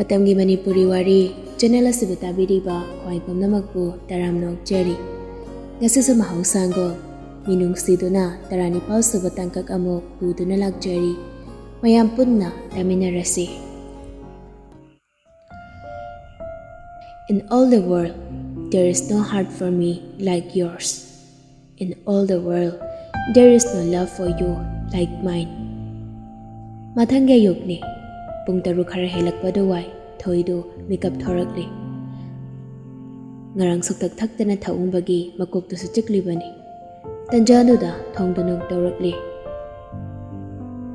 Matamgi Manipuri Wari channel asibu tabiriba khwai pumnamakpu taramnok jeri ngasisu mahausango Minungshiduna tarani pausuba tangkak amok puduna lakjeri mayam punna taminarasi. In all the world there is no heart for me like yours. In all the world there is no love for you like mine. Mathangya yukni pung taru khara helakpadu wai thoidu mikap thorakli ngarang suktak thaktana thaumbagi makoktu su chiklibani tanjanuda thongdunuk tawrakli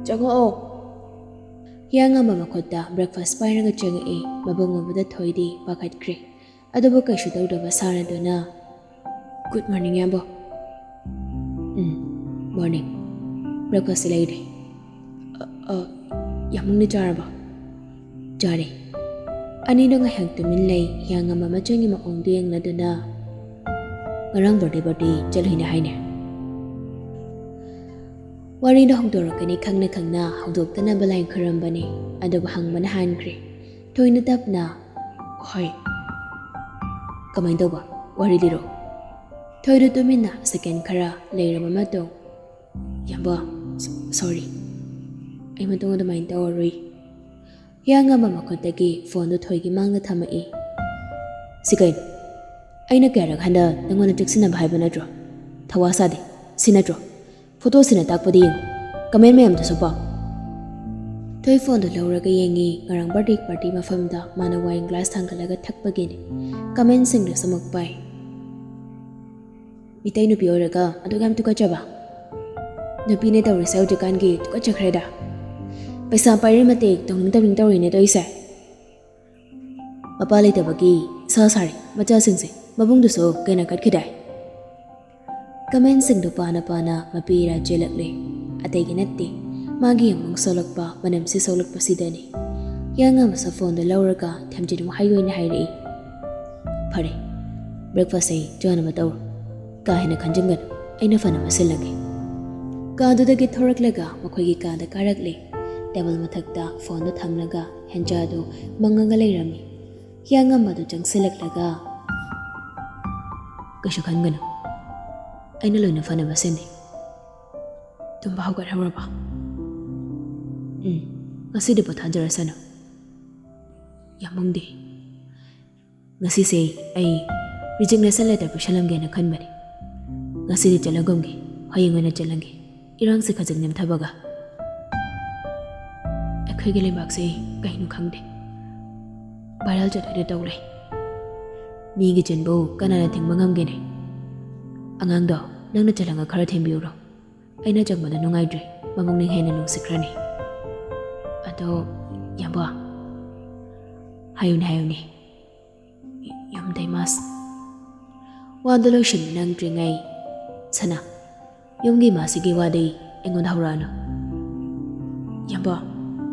jango yanga mama khotta breakfast pairaga changi mabungobada thoidi pakhatkre adubu kaishu tawdaba saraduna good morning yambo morning breakfast laide yamungni charaba jare ani no ngahang tumin lei yanga mama changi ma ongdeng laduna ngarang birthday chalhina haine wari no hongdorakani khangna hongdoktana balai kharambani adubu hangmana hankre thoina tapna hoi kamai doba wari liro thoidu tumina second khara leirama mato yamba sorry ai matong da main tawri yanga mama khotagi phone do thoigi mangna thamai sikai aina kara khanda nangona tiksina bhaiba natro thawasa de sinatro photo sina takpadi comment mayam da sopa toy phone do lawraga yengi ngarang birthday party mafamda mana wine glass thangalaga thakpagi ne comment sing da samak pai mitai nu pioraga adugam tuka chaba nupi ne tawri sau dukan gi tuka chakhreda paisa pairi mate tongning tawri ne toisa mapa leitabagi sa sari macha singse mabung du so kaina kat khidai comment sing do pana mapira jelakle atei ginatti magi among solakpa manam si solakpa sidani yanga masa phone da lawraga thamjinu hayoina hairi phare breakfast ai jona mataw ka hina khanjingan aina fana masilage ka du da gi thoraklaga makhoi gi ka da karakle table mathakta phone da thamlaga henja do mangaga leirami yanga madu changsilaklaga kashu khangana aina loina fana basindi tumba hogar hawraba ngasi de pathanjara sana yamungde ngasi se ai resignation letter pushalamge na khanbani ngasi de chalagomge hayingona chalange irang se khajing nem thabaga akhoi gele bakse kainu khangde viral chat de tawle mi gi chenbo kanana thingba ngamge ne angang do nangna chalanga khara thembiuro aina jagmada nungai dre mamungni hena nungsikrani ado yamba hayuni yam daimas wadalo shin nang dringai sana yumgi masigi wadi engon haurano yamba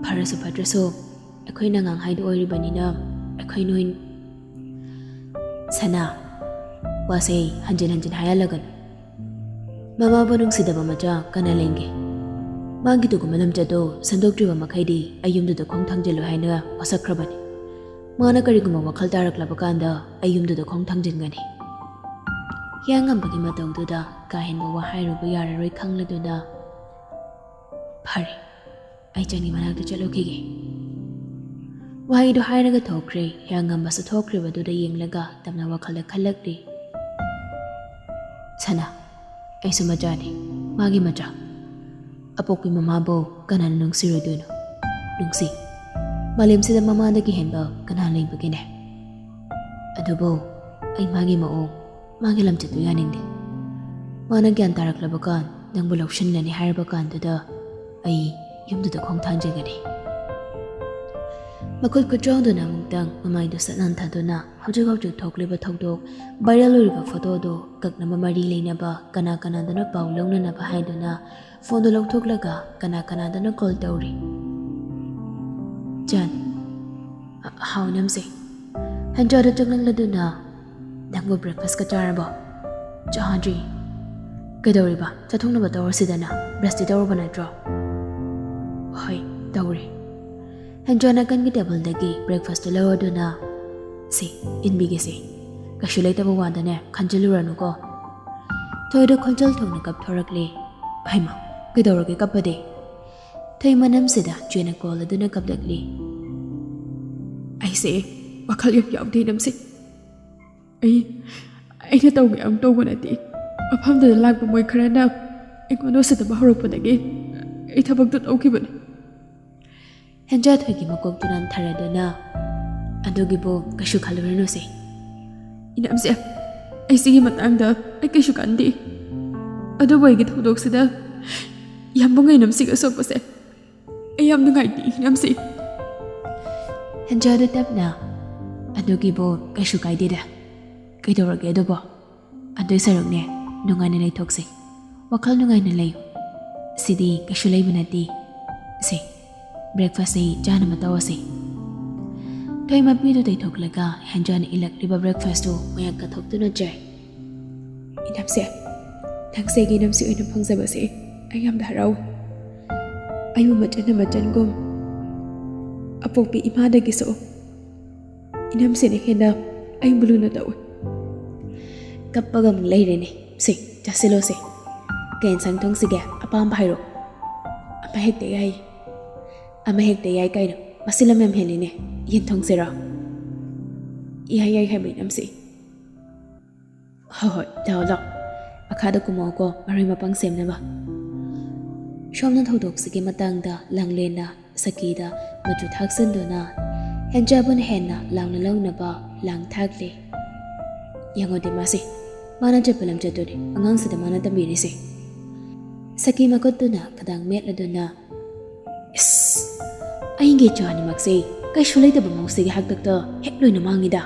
pharasu patraso akhoi nangang haidu oiribanina akhoi noin sana wase hanjin hayalagan mama banung sidaba macha kana lenge magi to gumalam jado sandoktriba makhaidi ayumdu da khong thangjelu haina wasakrabani mana kari guma wakhal taraklaba kanda ayumdu da khong thangjingani yangam bagi matawdu da kahenba wa hairuba yararoi khangladuna phare ai chani manakta chalokige wahaidu hairaga thokre yangam basu thokre badu da yenglaga tamna wakhal khallakri sana ai su majani magi maja apokwi mama bo kanan nungsiroduno nungsi malim sida mama da gi henba kanan lei bagine adubo ai magi mao magi lam chatu yaninde mana gyan taraklaba kan nangbu lokshin lani harba kan da ai yumdu da khong thangjegani makul kuchong do na mungtang mamai do sanan thaduna hojog thokliba thokdok viral uriba photo do kakna mamari leina ba kana dana paw longna na ba haiduna phone do loktoklaga kana dana call tawri jan how namse hanja do changlang laduna nangbo breakfast ka charaba jahadri kedoriba chathungna ba tawr sidana brush ti tawr banatro hoi tawri ꯍꯦꯟꯖꯣꯅ ꯀꯟꯒꯤ ꯇꯦꯕꯜꯗꯒꯤ ꯕ꯭ꯔꯦꯛꯐꯥꯁꯇꯨ ꯂꯧꯔꯗꯨꯅ ꯁꯤ ꯏꯟꯕꯤꯒꯦꯁꯤ ꯀꯩꯁꯨ ꯂꯩꯇꯕ ꯋꯥꯗꯅꯦ ꯈꯟꯖꯤꯜꯂꯨꯔꯅꯨꯀꯣ ꯊꯣꯏꯗꯣ ꯈꯣꯟꯖꯦꯜ ꯊꯣꯛꯅ ꯀꯞꯊꯣꯔꯛꯂꯦ ꯍꯩꯃꯥ ꯀꯩꯗꯧꯔꯒꯦ ꯀꯞꯄꯗꯤ ꯊꯣꯏ ꯃꯅꯝꯁꯤꯗ ꯆꯦꯅ ꯀꯣꯜ ꯑꯗꯨꯅ ꯀꯞꯂꯛꯂꯤ ꯑꯩꯁꯦ ꯋꯥꯈꯜ ꯌꯥꯎꯗꯦ ꯅꯝꯁꯤ ꯑꯩꯅ ꯇꯧꯒꯦ ꯌꯥꯝ ꯇꯧꯕ ꯅꯠꯇꯦ ꯃꯐꯝꯗꯨꯗ ꯂꯥꯛꯄ ꯃꯣꯏ ꯈꯔꯅ ꯑꯩꯉꯣꯟꯗ ꯎꯁꯤꯠꯇꯕ ꯍꯧꯔꯛꯄꯗꯒꯤ ꯑꯩ ꯊꯕꯛꯇꯨ ꯇꯧꯈꯤꯕꯅꯤ ꯍꯦꯟꯖꯥ ꯊꯣꯏꯒꯤ ꯃꯀꯣꯛꯇꯨ ꯅꯥꯟꯊꯔꯗꯨꯅ ꯑꯗꯨꯒꯤꯕꯨ ꯀꯩꯁꯨ ꯈꯜꯂꯨꯔꯅꯨꯁꯦ ꯏꯅꯝꯁꯦ ꯑꯩ ꯁꯤꯒꯤ ꯃꯇꯥꯡꯗ ꯑꯩ ꯀꯩꯁꯨ ꯀꯥꯟꯗꯦ ꯑꯗꯨꯕꯨ ꯑꯩꯒꯤ ꯊꯧꯗꯣꯛꯁꯤꯗ ꯌꯥꯝꯕꯨꯡ ꯏꯅꯝꯁꯤꯒ ꯁꯣꯛꯄꯁꯦ ꯑꯩ ꯌꯥꯝ ꯅꯨꯡꯉꯥꯏꯇꯦ ꯏꯅꯝꯁꯤ ꯍꯦꯟꯖꯥꯗꯨ ꯇꯞꯅ ꯑꯗꯨꯒꯤꯕꯨ ꯀꯩꯁꯨ ꯀꯥꯏꯗꯦꯗ ꯀꯩꯗꯧꯔꯒꯦ ꯑꯗꯨꯕꯨ ꯑꯗꯨꯏ ꯁꯔꯨꯛꯅꯦ ꯅꯨꯡꯉꯥꯏꯅ ꯂꯩꯊꯣꯛꯁꯤ ꯋꯥꯈꯜ ꯅꯨꯡꯉꯥꯏꯅ ꯂꯩꯌꯨ ꯁꯤꯗꯤ ꯀꯩꯁꯨ ꯂꯩꯕ ꯅꯠꯇꯦ ꯁꯤ ꯕ꯭ꯔꯦꯛꯐꯥꯁꯁꯤ ꯆꯥꯅꯕ ꯇꯧꯔꯁꯤ ꯊꯣꯏ ꯃꯄꯤꯗꯨ ꯇꯩꯊꯣꯛꯂꯒ ꯍꯦꯟꯖꯥꯅ ꯏꯜꯂꯛꯂꯤꯕ ꯕ꯭ꯔꯦꯛꯐꯥꯁꯇꯨ ꯃꯌꯥꯛ ꯀꯊꯣꯛꯇꯨꯅ ꯆꯥꯏ ꯏꯅꯝꯁꯦ ꯅꯪꯁꯦꯒꯤ ꯏꯅꯝꯁꯤ ꯑꯣꯏꯅ ꯐꯪꯖꯕꯁꯦ ꯑꯩ ꯌꯥꯝꯅ ꯍꯔꯥꯎꯏ ꯑꯩꯕꯨ ꯃꯆꯟꯒꯨꯝ ꯑꯄꯣꯛꯄꯤ ꯏꯃꯥꯗꯒꯤꯁꯨ ꯏꯅꯝꯁꯤꯅ ꯍꯦꯟꯅ ꯑꯩꯕꯨ ꯂꯨꯅ ꯇꯧꯏ ꯀꯞꯄꯒ ꯑꯃꯨꯛ ꯂꯩꯔꯦꯅꯦ ꯁꯤ ꯆꯥꯁꯤꯜꯂꯣꯁꯦ ꯀꯩ ꯏꯟꯁꯥꯡ ꯊꯣꯡꯁꯤꯒꯦ ꯑꯄꯥꯝꯕ ꯍꯥꯏꯔꯣ ꯑꯃ ꯍꯦꯛꯇ ꯌꯥꯏ ꯀꯩꯅꯣ ꯃꯁꯤꯂꯝ ꯌꯥꯝ ꯍꯦꯜꯂꯤꯅꯦ ꯌꯦꯟ ꯊꯣꯡꯁꯤꯔꯣ ꯌꯥꯏ ꯍꯥꯏꯕ ꯏꯅꯝꯁꯤ ꯍꯣꯏ ꯂꯥꯛꯑꯣ ꯃꯈꯥꯗ ꯀꯨꯝꯃꯛꯑꯣꯀꯣ ꯃꯔꯣꯏ ꯃꯄꯥꯡ ꯁꯦꯝꯅꯕ ꯁꯣꯝꯅ ꯊꯧꯗꯣꯛꯁꯤꯒꯤ ꯃꯇꯥꯡꯗ ꯂꯥꯡꯂꯦꯟꯅ ꯁꯈꯤꯗ ꯃꯆꯨ ꯊꯥꯛꯆꯤꯟꯗꯨꯅ ꯍꯦꯟꯖꯥꯕꯨꯅ ꯍꯦꯟꯅ ꯂꯥꯡꯅ ꯂꯧꯅꯕ ꯂꯥꯡ ꯊꯥꯛꯂꯤ ꯌꯦꯡꯉꯣꯗꯤ ꯃꯥꯁꯤ ꯃꯥꯅ ꯆꯠꯄ ꯂꯝꯆꯠꯇꯨꯅꯤ ꯑꯉꯥꯡꯁꯤꯗ ꯃꯥꯅ ꯇꯝꯕꯤꯔꯤꯁꯦ ꯁꯈꯤ ꯃꯈꯨꯠꯇꯨꯅ ꯈꯗꯥꯡ ꯃꯦꯠꯂꯗꯨꯅ ꯏꯁ ꯑꯩꯒꯤ ꯏꯆꯥꯅꯤꯃꯛꯁꯦ ꯀꯩꯁꯨ ꯂꯩꯇꯕ ꯃꯧꯁꯤꯒꯤ ꯍꯥꯛꯇꯛꯇ ꯍꯦꯛ ꯂꯣꯏꯅ ꯃꯥꯡꯉꯤꯗ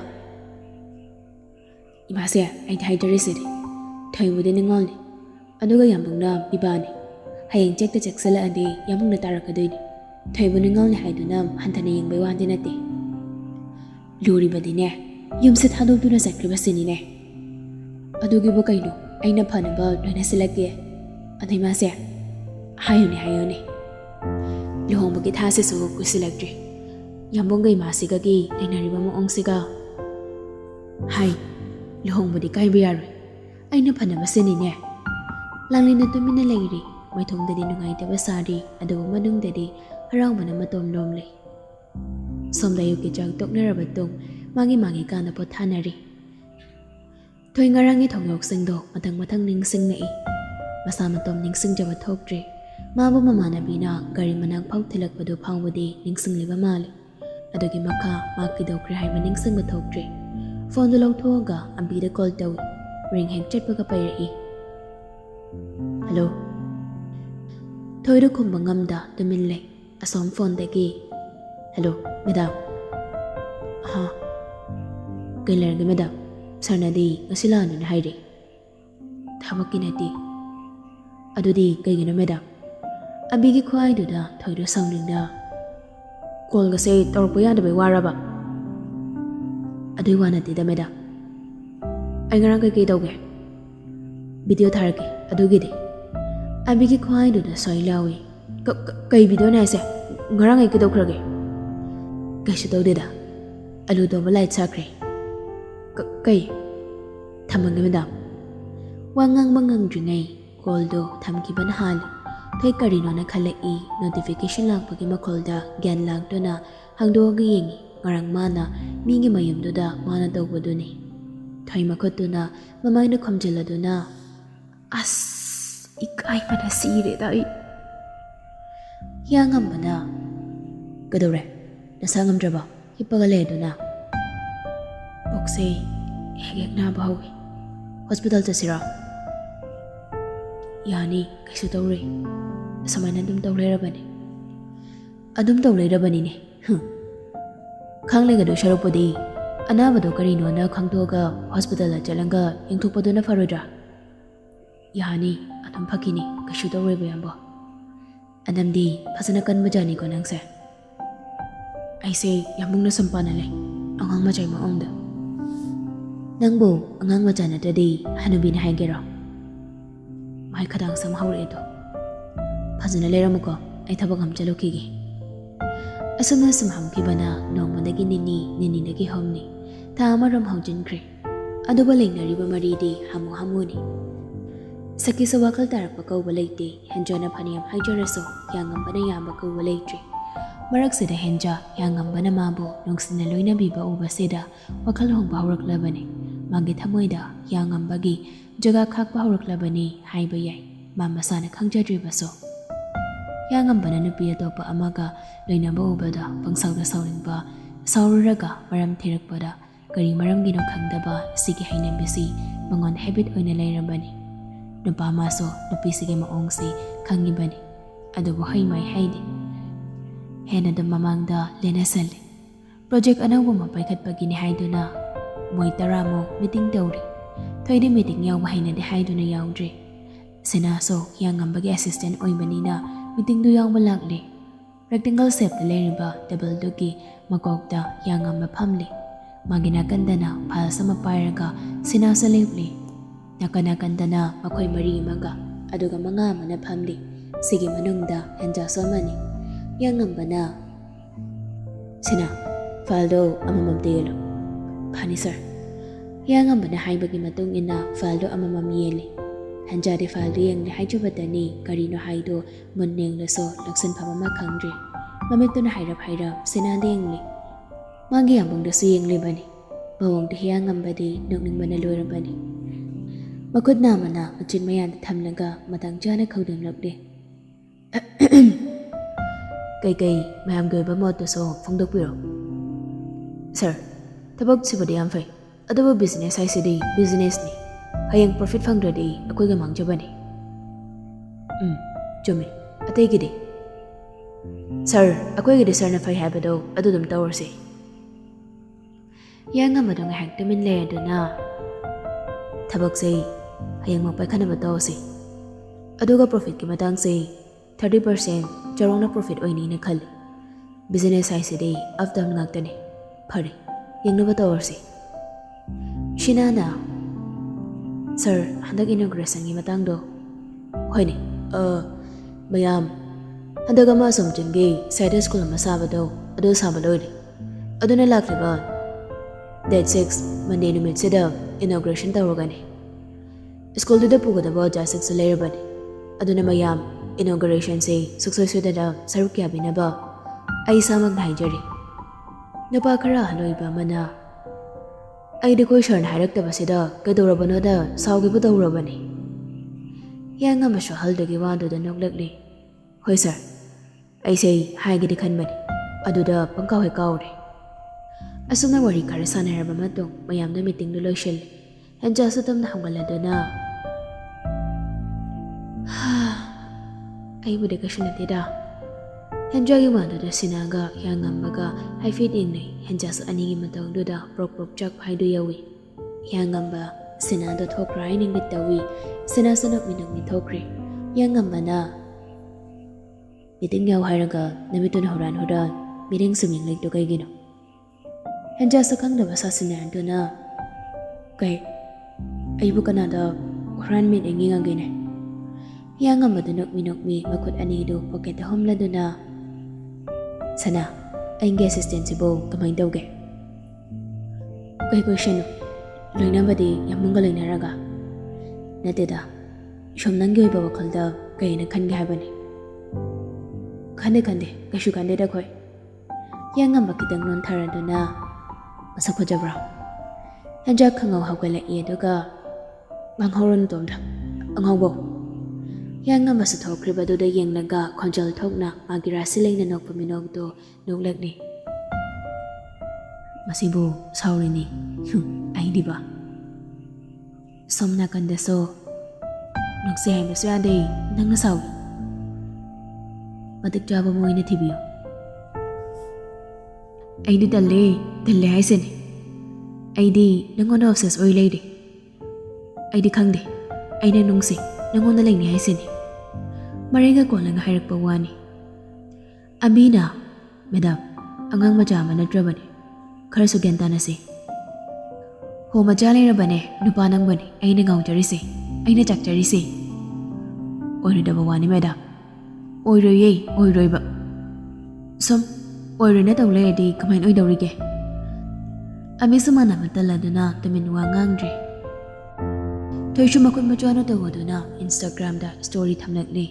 ꯏꯃꯥꯁꯦ ꯑꯩꯅ ꯍꯥꯏꯖꯔꯤꯁꯤꯗꯤ ꯊꯣꯏꯕꯨꯗꯤ ꯅꯤꯡꯉꯣꯜꯅꯤ ꯑꯗꯨꯒ ꯌꯥꯝꯕꯨꯡꯅ ꯄꯤꯕꯥꯅꯤ ꯍꯌꯦꯡ ꯆꯦꯛꯇ ꯆꯦꯛꯁꯤꯜꯂꯛꯑꯗꯤ ꯌꯥꯝꯕꯨꯡꯅ ꯇꯥꯔꯛꯀꯗꯣꯏꯅꯤ ꯊꯣꯏꯕꯨ ꯅꯤꯡꯉꯣꯜꯅꯤ ꯍꯥꯏꯗꯨꯅ ꯍꯟꯊꯅ ꯌꯦꯡꯕꯩ ꯋꯥꯗꯤ ꯅꯠꯇꯦ ꯂꯨꯔꯤꯕꯗꯤꯅꯦ ꯌꯨꯝꯁꯦ ꯊꯥꯗꯣꯛꯇꯨꯅ ꯆꯠꯈ꯭ꯔꯤꯕꯁꯤꯅꯤꯅꯦ ꯑꯗꯨꯒꯤꯕꯨ ꯀꯩꯅꯣ ꯑꯩꯅ ꯐꯅꯕ ꯂꯣꯏꯅ ꯁꯤꯜꯂꯛꯀꯦ ꯑꯗꯩ ꯃꯥꯁꯦ ꯍꯥꯏꯌꯨꯅꯦ ꯂꯨꯍꯣꯡꯕꯒꯤ ꯊꯥꯁꯤꯁꯨ ꯀꯨꯏꯁꯤꯜꯂꯛꯇ꯭ꯔꯤ ꯌꯥꯝꯕꯨꯡꯒ ꯏꯃꯥꯁꯤꯒꯒꯤ ꯂꯩꯅꯔꯤꯕ ꯃꯑꯣꯡꯁꯤꯒ ꯂꯨꯍꯣꯡꯕꯗꯤ ꯀꯥꯏꯕ ꯌꯥꯔꯣꯏ ꯑꯩꯅ ꯐꯅꯕ ꯁꯤꯅꯤꯅꯦ ꯂꯥꯡꯂꯦꯟꯅ ꯇꯨꯃꯤꯟꯅ ꯂꯩꯔꯤ ꯃꯥꯏꯊꯣꯡꯗꯗꯤ ꯅꯨꯡꯉꯥꯏꯇꯕ ꯁꯥꯔꯤ ꯑꯗꯨꯕꯨ ꯃꯅꯨꯡꯗꯗꯤ ꯍꯔꯥꯎꯕꯅ ꯃꯇꯣꯝ ꯂꯣꯝꯂꯤ ꯁꯣꯝꯗ ꯑꯌꯨꯛꯀꯤ ꯆꯥꯛ ꯇꯣꯛꯅꯔꯕ ꯇꯨꯡ ꯃꯥꯒꯤ ꯀꯥꯟꯗ ꯄꯣꯊꯥꯅꯔꯤ ꯊꯣꯏ ꯉꯔꯥꯡꯒꯤ ꯊꯧꯗꯣꯛꯁꯤꯡꯗꯣ ꯃꯊꯪ ꯅꯤꯡꯁꯤꯡꯂꯛꯏ ꯃꯁꯥ ꯃꯇꯣꯝ ꯅꯤꯡꯁꯤꯡꯖꯕ ꯊꯣꯛꯇ꯭ꯔꯤ ꯃꯥꯕꯨ ꯃꯃꯥꯟꯅꯕꯤꯅ ꯒꯥꯔꯤ ꯃꯅꯥꯛ ꯐꯥꯎ ꯊꯤꯜꯂꯛꯄꯗꯨ ꯐꯥꯎꯕꯗꯤ ꯅꯤꯡꯁꯤꯡꯂꯤꯕ ꯃꯥꯜꯂꯤ ꯑꯗꯨꯒꯤ ꯃꯈꯥ ꯃꯥ ꯀꯩꯗꯧꯈ꯭ꯔꯦ ꯍꯥꯏꯕ ꯅꯤꯡꯁꯤꯡꯕ ꯊꯣꯛꯇ꯭ꯔꯤ ꯐꯣꯟꯗꯨ ꯂꯧꯊꯣꯛꯑꯒ ꯑꯝꯕꯤꯗ ꯀꯣꯜ ꯇꯧꯏ ꯔꯤꯡ ꯍꯦꯛ ꯆꯠꯄꯒ ꯄꯥꯏꯔꯛꯏ ꯍꯜꯂꯣ ꯊꯣꯏꯗꯨ ꯈꯨꯝꯕ ꯉꯝꯗ ꯇꯨꯃꯤꯟ ꯂꯩ ꯑꯁꯣꯝ ꯐꯣꯟꯗꯒꯤ ꯍꯜꯂꯣ ꯃꯦꯗꯥꯝ ꯀꯩ ꯂꯩꯔꯒꯦ ꯃꯦꯗꯥꯝ ꯁꯥꯔꯅꯗꯤ ꯉꯁꯤ ꯂꯥꯛꯑꯅꯨꯅ ꯍꯥꯏꯔꯤ ꯊꯕꯛꯀꯤ ꯅꯠꯇꯦ ꯑꯗꯨꯗꯤ ꯀꯩꯒꯤꯅꯣ ꯃꯦꯗꯥꯝ ꯑꯝꯕꯤꯒꯤ ꯈꯨꯍꯥꯏꯗꯨꯗ ꯊꯣꯏꯗꯨ ꯁꯥꯎꯅꯤꯡꯅ ꯀꯣꯜꯒꯁꯦ ꯇꯧꯔꯛꯄ ꯌꯥꯗꯕꯩ ꯋꯥꯔꯕ ꯑꯗꯨꯏ ꯋꯥ ꯅꯠꯇꯦꯗ ꯃꯦꯗꯥꯝ ꯑꯩ ꯉꯔꯥꯡ ꯀꯩꯀꯩ ꯇꯧꯒꯦ ꯚꯤꯗꯤꯑꯣ ꯊꯥꯔꯛꯀꯦ ꯑꯗꯨꯒꯤꯗꯤ ꯑꯝꯕꯤꯒꯤ ꯈꯨꯍꯥꯏꯗꯨꯗ ꯁꯣꯏ ꯂꯥꯎꯏ ꯀꯩ ꯚꯤꯗꯤꯑꯣꯅꯦ ꯍꯥꯏꯁꯦ ꯉꯔꯥꯡ ꯑꯩ ꯀꯩꯗꯧꯈ꯭ꯔꯒꯦ ꯀꯩꯁꯨ ꯇꯧꯗꯦꯗ ꯑꯂꯨꯗꯣꯕ ꯂꯥꯏꯠ ꯁꯥꯈ꯭ꯔꯦ ꯀꯩ ꯊꯝꯃꯒꯦ ꯃꯦꯗꯥꯝ ꯋꯥ ꯉꯥꯡꯕ ꯉꯝꯗ꯭ꯔꯤꯉꯩ ꯀꯣꯜꯗꯣ ꯊꯝꯈꯤꯕꯅ ꯍꯥꯜꯂꯤ ꯊꯣꯏ ꯀꯔꯤꯅꯣꯅ ꯈꯜꯂꯛꯏ ꯅꯣꯇꯤꯐꯤꯀꯦꯁꯟ ꯂꯥꯛꯄꯒꯤ ꯃꯈꯣꯜꯗ ꯒ꯭ꯌꯥꯟ ꯂꯥꯛꯇꯨꯅ ꯍꯥꯡꯗꯣꯛꯑꯒ ꯌꯦꯡꯉꯤ ꯉꯔꯥꯡ ꯃꯥꯅ ꯃꯤꯒꯤ ꯃꯌꯨꯝꯗꯨꯗ ꯃꯥꯅ ꯇꯧꯕꯗꯨꯅꯤ ꯊꯣꯏ ꯃꯈꯨꯠꯇꯨꯅ ꯃꯃꯥꯏꯅ ꯈꯣꯝꯖꯤꯜꯂꯗꯨꯅ ꯑꯁ ꯏꯀꯥꯏꯕꯅ ꯁꯤꯔꯦꯗ ꯑꯩ ꯉꯝꯕꯅ ꯀꯩꯗꯧꯔꯦ ꯅꯁꯥ ꯉꯝꯗ꯭ꯔꯕ ꯍꯤꯞꯄꯒ ꯂꯩ ꯑꯗꯨꯅ ꯄꯨꯛꯁꯦ ꯍꯦꯛ ꯅꯥꯕ ꯍꯧꯏ ꯍꯣꯁꯄꯤꯇꯥꯜ ꯆꯠꯁꯤꯔꯣ ꯌꯥꯅꯤ ꯀꯩꯁꯨ ꯇꯧꯔꯣꯏ ꯑꯁꯨꯃꯥꯏꯅ ꯑꯗꯨꯝ ꯇꯧ ꯂꯩꯔꯕꯅꯤꯅꯦ ꯈꯪꯂꯒꯗꯣꯏ ꯁꯔꯨꯛꯄꯨꯗꯤ ꯑꯅꯥꯕꯗꯣ ꯀꯔꯤꯅꯣꯅ ꯈꯪꯗꯣꯛꯑꯒ ꯍꯣꯁꯄꯤꯇꯥꯜꯗ ꯆꯠꯂꯒ ꯌꯦꯡꯊꯣꯛꯄꯗꯨꯅ ꯐꯔꯣꯏꯗ꯭ꯔꯥ ꯌꯥꯅꯤ ꯑꯗꯨꯝ ꯐꯈꯤꯅꯤ ꯀꯩꯁꯨ ꯇꯧꯔꯣꯏꯕ ꯌꯥꯝꯕꯣ ꯑꯅꯝꯗꯤ ꯐꯖꯅ ꯀꯟꯕꯖꯥꯠꯅꯤꯀꯣ ꯅꯪꯁꯦ ꯑꯩꯁꯦ ꯌꯥꯝꯕꯨꯡꯅ ꯁꯨꯝ ꯄꯥꯅ ꯂꯩ ꯑꯉꯥꯡ ꯃꯆꯥꯒꯤ ꯃꯑꯣꯡꯗ ꯅꯪꯕꯨ ꯑꯉꯥꯡ ꯃꯆꯥ ꯅꯠꯇ꯭ꯔꯗꯤ ꯍꯅꯨꯕꯤꯅ ꯍꯥꯏꯒꯦꯔꯣ ꯃꯥꯏ ꯈꯗꯥꯡ ꯁꯝ ꯍꯧꯔꯛꯑꯦꯗꯣ ꯐꯖꯅ ꯂꯩꯔꯝꯃꯨꯀꯣ ꯑꯩ ꯊꯕꯛ ꯑꯃ ꯆꯠꯂꯨꯈꯤꯒꯦ Asumna sum hamkibana nongmadagi nini homni tha amaram haujinkre aduba lengnariba maridi hamuni saki sa wakal tarakpa kauba leite henjana phaniyam haijaraso yangambana yamba kauba leitri marak sida henja yangambana mabu nungsina loina biba uba sida wakal hongba hauраklabani magi thamoida yangambagi jaga khakpa hauраklabani haiba yai mama sana khangjadribaso yangambana nupi atopa amaga loinaba ubada pangsawda sawringba sawruraga maram thirakpada kari maramgino khangdaba sigi hainambisi mangon habit oina leirabani nupa maso nupi sige maongsi khangibani adubu haimai haide hena dum mamangda lenasali project anawba mapaikhatpagini haiduna moi taramo meeting tawri thoidi meeting yawba hainade haiduna yawdre sinaso yangambagi assistant oibanina meeting du yawba lakle rectangle shape da leriba table duki makokta yangamba phamle magina kandana phal sama pairaga sinasa lepli nakana kandana makhoi mari maga aduga manga mana phamli sigi manungda henja somani yangambana sina faldo amamam telo phani sir yangambana haibagi matung ina faldo amamam yele hanjade faldo yang haijubatani karino haido munneng laso laksan phamama khangre mamituna hairap sina dengli magi ambong da suyeng libani bawong da yangambadi nokningbana loirabani makut namana machin mayan thamlaga matang jana khaudam lakde kai mayam goiba mot to so phongdokpiro sir tabak sibadi am fai adobo business hai sidi business ni hayang profit phangdradi akoi ga mangjabani chumi atei gidi sir akoi gidi sir na fai habado adudum tawrsi yang amadong hak tumin le aduna tabak sei hayang mapai khana batao se aduga profit ki matang sei 30% jarongna profit oini na khali business hai se dei afdam ngaktane phari yengna batao se shinana sir handak inauguration gi matang do hoini mayam handaga ma somjingi side school ma sabado adu sabaloi aduna lakliba Date 6 Monday numit sida inauguration tawagani school da pugadaba jasik salerabani aduna mayam inauguration say successful da sarukya binaba ai samag haijari napa khara haloiba mana ai de koi sharn hairakta basida kadorabano da saugi budawrabani yanga masho haldagi wando da noklakli hoi sir ai say haigi de khanbani aduda pangkaw he kawre asumna wari khara sanaraba matong mayamna meeting do loishel henja sutamna hangaladuna ai bude kashinate da henja gi wando da sinaga yangambaga hai fit in nei henja su anigi matong do da prok chak haidu yawi yangamba sina do thokrai ning bitawi sina sanok minang ni thokri yangamba na meeting yaw hairaga namitun horan meeting suming lek to kai gino henja sakang da basa sinan duna kai aibu kana da khran min engi ngine yanga madanok mi makut ani do pocket homla duna sana ainge assistant sibo kamai doge kai question loina badi yamunga loina raga nateda shomnangi oi bawa khalda kai na khan ga habani khande kashu khande da khoi yanga makidang non thara duna masak phajabra henja khangau hawgala e doga manghoron tomda angawbo yanga masu thokriba do da yengnaga khonjal thokna magira sileina nokpa minok do noklakni masibu sawrini ai diba somna kanda so nokse hai masu ade nangna saw matik jaba moina thibiyo ai di dalle hai sen ai di nangon obsess oi lady ai di khangde ai na nungsi nangon na lengni hai sen marega kolanga hairakpa wani abina madam angang maja manadrabani khara su gentana se ho maja lerabane nupa nang bani ai na ngawjari se ai na chakjari se oi da wani madam oi roye oi roiba som ꯑꯣꯏꯔꯣꯏꯅ ꯇꯧ ꯂꯩꯔꯗꯤ ꯀꯃꯥꯏꯅ ꯑꯣꯏꯗꯧꯔꯤꯒꯦ? ꯑꯃꯤꯁꯨ ꯃꯥꯅ ꯃꯇꯜꯂꯗꯨꯅ ꯇꯨꯃꯤꯟ ꯋꯥ ꯉꯥꯡꯗ꯭ꯔꯦ꯫ ꯊꯣꯏꯁꯨ ꯃꯈꯨꯠ ꯃꯆꯥꯅ ꯇꯧꯕꯗꯨꯅ ꯏꯟꯁꯇꯥꯒ꯭ꯔꯥꯝꯗ ꯁ꯭ꯇꯣꯔꯤ ꯊꯝꯂꯛꯂꯤ꯫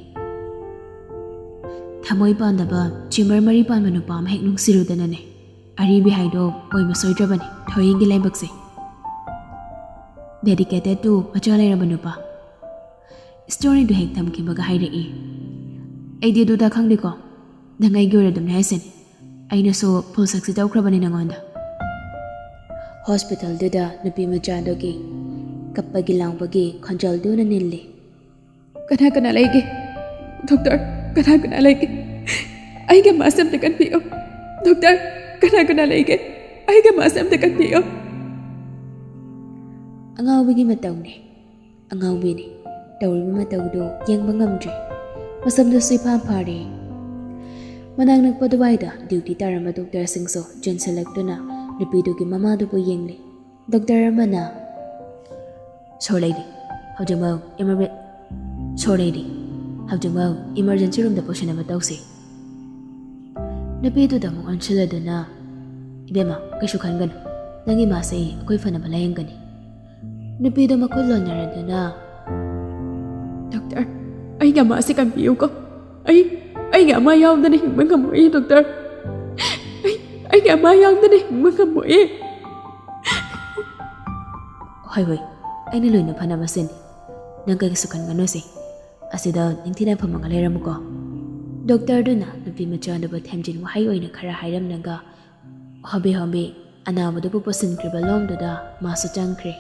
ꯊꯃꯣꯏ ꯄꯥꯟꯗꯕ ꯆꯤꯃꯔ ꯃꯔꯤ ꯄꯥꯟꯕ ꯅꯨꯄꯥ ꯑꯃ ꯍꯦꯛ ꯅꯨꯡꯁꯤꯔꯨꯗꯅꯅꯦ ꯑꯔꯤꯕꯤ ꯍꯥꯏꯗꯣ ꯑꯣꯏꯕ ꯁꯣꯏꯗ꯭ꯔꯕꯅꯤ ꯊꯣꯏꯒꯤ ꯂꯥꯏꯕꯛꯁꯦ꯫ ꯗꯦꯗꯤꯀꯦꯇꯦꯠ ꯇꯨ ꯃꯆꯥ ꯂꯩꯔꯕ ꯅꯨꯄꯥ꯫ ꯁ꯭ꯇꯣꯔꯤꯗꯨ ꯍꯦꯛ ꯊꯝꯈꯤꯕꯒ ꯍꯥꯏꯔꯛꯏ꯫ ꯑꯩꯗꯤ ꯑꯗꯨꯗ ꯈꯪꯗꯦꯀꯣ, ꯅꯪ ꯑꯩꯒꯤ ꯑꯣꯏꯔꯗꯝꯅꯦ ꯍꯥꯏꯁꯤꯅꯤ꯫ ꯑꯩꯅꯁꯨ ꯐꯨꯜ ꯁꯛꯁꯤ ꯇꯧꯈ꯭ꯔꯕꯅꯤ ꯅꯉꯣꯟꯗ꯫ ꯍꯣꯁꯄꯤꯇꯥꯜꯗꯨꯗ ꯅꯨꯄꯤ ꯃꯆꯥꯗꯨꯒꯤ ꯀꯞꯄꯒꯤ ꯂꯥꯡꯕꯒꯤ ꯈꯣꯟꯖꯦꯜꯗꯨꯅ ꯅꯤꯜꯂꯤ꯫ ꯀꯅꯥ ꯀꯅꯥ ꯂꯩꯒꯦ? ꯗꯣꯛꯇꯔ, ꯀꯅꯥ ꯀꯅꯥ ꯂꯩꯒꯦ? ꯑꯩꯒ ꯃꯥꯁꯦ ꯑꯝꯇ ꯀꯟꯕꯤꯌꯣ꯫ ꯗꯣꯛꯇꯔ, ꯀꯅꯥ ꯀꯅꯥ ꯂꯩꯒꯦ? ꯑꯩꯒ ꯃꯥꯁꯦ ꯑꯝꯇ ꯀꯟꯕꯤꯌꯣ꯫ ꯑꯉꯥꯎꯕꯤꯒꯤ ꯃꯇꯧꯅꯤ, ꯑꯉꯥꯎꯕꯤꯅꯤ꯫ ꯇꯧꯔꯤꯕ ꯃꯇꯧꯗꯨ ꯌꯦꯡꯕ ꯉꯝꯗ꯭ꯔꯦ꯫ ꯃꯁꯝꯗꯨꯁꯨ ꯏꯐꯥ ꯐꯥꯔꯦ꯫ ꯃꯅꯥꯛ ꯅꯛꯄ ꯑꯗꯨꯋꯥꯏꯗ ꯗ꯭ꯌꯨꯇꯤ ꯇꯥꯔꯝꯕ ꯗꯣꯛꯇꯔꯁꯤꯡꯁꯨ ꯆꯦꯟꯁꯤꯜꯂꯛꯇꯨꯅ ꯅꯨꯄꯤꯗꯨꯒꯤ ꯃꯃꯥꯗꯨꯕꯨ ꯌꯦꯡꯂꯤ꯫ ꯗꯣꯛꯇꯔ ꯑꯃꯅ ꯁꯣꯔ ꯂꯩꯔꯤ, ꯍꯧꯖꯤꯛꯃꯛ ꯏꯃꯔꯖꯦꯟꯁꯤ ꯔꯨꯝꯗ ꯄꯨꯁꯤꯟꯅꯕ ꯇꯧꯁꯤ꯫ ꯅꯨꯄꯤꯗꯨꯗ ꯑꯃꯨꯛ ꯑꯣꯟꯁꯤꯜꯂꯗꯨꯅ, ꯏꯕꯦꯝꯃ ꯀꯩꯁꯨ ꯈꯟꯒꯅꯨ, ꯅꯪꯒꯤ ꯃꯥꯁꯦ ꯑꯩꯈꯣꯏ ꯐꯅꯕ ꯂꯥꯌꯦꯡꯒꯅꯤ꯫ ꯅꯨꯄꯤꯗꯨ ꯃꯈꯨꯠ ꯂꯣꯟꯅꯔꯗꯨꯅ, ꯗꯣꯛꯇꯔ, ꯑꯩꯒ ꯃꯥꯁꯦ ꯀꯟꯕꯤꯌꯨꯀꯣ꯫ ꯑꯩꯒ ꯑꯃ ꯌꯥꯎꯗꯅ ꯍꯤꯡꯕ ꯉꯝꯃꯣꯏꯌꯦ ꯗꯣꯛꯇꯔ꯫ ꯑꯩꯒ ꯑꯃ ꯌꯥꯎꯗꯅ ꯍꯤꯡꯕ ꯉꯝꯃꯣꯏꯌꯦ꯫ ꯍꯣꯏ, ꯑꯩꯅ ꯂꯣꯏꯅ ꯐꯅꯕ ꯁꯤꯟꯅꯤ꯫ ꯅꯪ ꯀꯩꯁꯨ ꯈꯟꯒꯅꯨꯁꯦ꯫ ꯑꯁꯤꯗ ꯅꯤꯡꯊꯤꯅ ꯐꯝꯃꯒ ꯂꯩꯔꯝꯃꯨꯀꯣ꯫ ꯗꯣꯛꯇꯔꯗꯨꯅ ꯅꯨꯄꯤ ꯃꯆꯥꯗꯨꯕꯨ ꯊꯦꯝꯖꯤꯟ ꯋꯥꯍꯩ ꯑꯣꯏꯅ ꯈꯔ ꯍꯥꯏꯔꯝꯂꯒ ꯍꯣꯕꯦ ꯑꯅꯥꯕꯗꯨꯕꯨ ꯄꯨꯁꯤꯟꯈ꯭ꯔꯤꯕ ꯂꯣꯝꯗꯨꯗ ꯃꯥꯁꯨ ꯆꯪꯈ꯭ꯔꯦ꯫